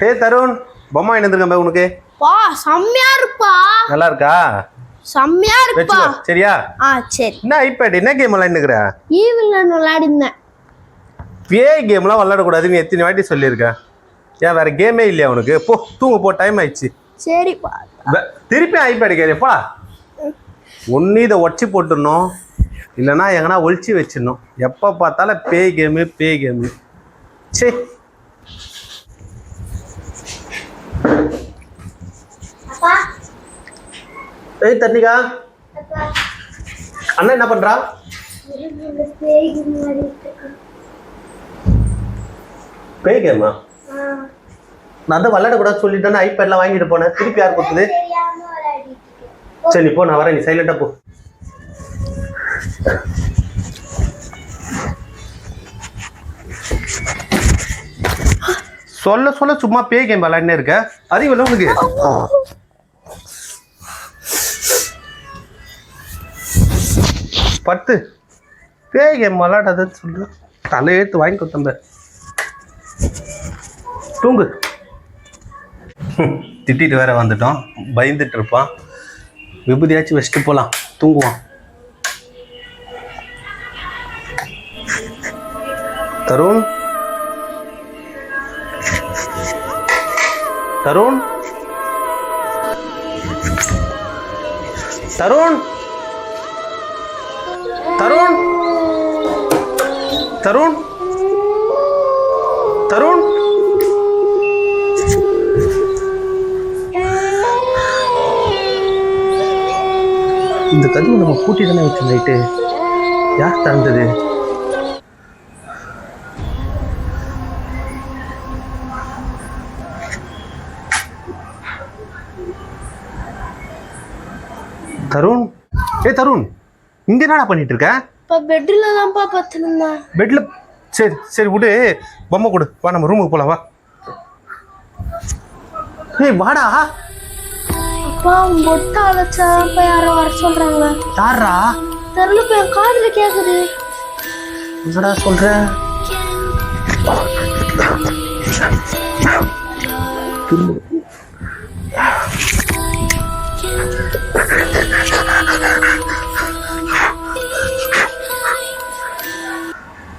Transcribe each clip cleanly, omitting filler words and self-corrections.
ஹே தருண், பொம்மை என்னதுங்க உனக்கு? பா செம்மையா இருப்பா. நல்லா இருக்கா? செம்மையா இருப்பா. சரியா? சரி. என்ன ஐபேட் என்ன கேம் விளையாடுற? ஈவில் விளையாடினேன். பேய் கேம்லாம் விளையாடக்கூடாதுன்னு எத்தனை வாட்டி சொல்லியிருக்கேன். ஏன் வேற கேமே இல்லையா உனக்கு? போ தூங்க போ, டைம் ஆயிடுச்சு. சரிப்பா. திருப்பி ஐபேட் கேப்பா. ஒன்று இதை உடச்சி போட்டுடணும், இல்லைன்னா எங்கன்னா ஒழிச்சு வச்சிடணும். எப்போ பார்த்தாலும் பேய் கேமு. சரி ஏய் தர்ணிகா, அண்ணா என்ன பண்றா? பேய் கேமா? நான் தான் விளையாடக்கூடாது சொல்லிட்டேன்னு ஐபேட்லாம் வாங்கிட்டு போனேன். திருப்பி யார் கொடுத்தது? சரி நீ போ, நான் வரேன், நீ சைலண்டா போ. சொல்ல சொல்ல சும்மா பேய் கேம் விளையாடுனே இருக்க, அறிவில்லை உனக்கு? பத்து பேய் கேம் விளையாடாதுன்னு சொல்லு, தலையெழுத்து வாங்கி கொடுத்தம்ப. தூங்கு. திட்டிட்டு வேற வந்துட்டோம், பயந்துட்டு இருப்பான். விபூதியாச்சும் வச்சுட்டு போகலாம், தூங்குவான். தருண், தருண், தருண், தருண், தருண், தருண். இந்த கதவு நம்ம பூட்டி தானே வச்சோம் நைட்டு, யார் திறந்தது? தருண், தருண், இங்க என்னடா பண்ணிட்டு இருக்க? பெட்ல தான்ப்பா பத்துனேன். பெட்ல? சரி சரி விடு, பொம்மை கொடு, வா நம்ம ரூமுக்கு போலாம், வா. ஏய் வாடா. அப்பா மொட்டை அழைச்சா யாரோ வர சொல்றாங்க. யாரா? தெரியல, என் காதுல கேக்குது. என்னடா சொல்ற?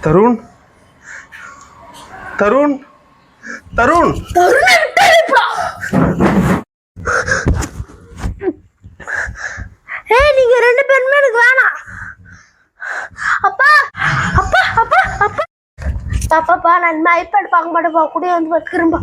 தருண், தருண், தருண், நீங்க ரெண்டு பேருமே எனக்கு வேணாம். அப்பா அப்பா அப்பா அப்பா பாப்பாப்பா, நான் இந்த ஐபேட் பார்க்க மாட்டேப்பா, கூட வந்து திரும்ப.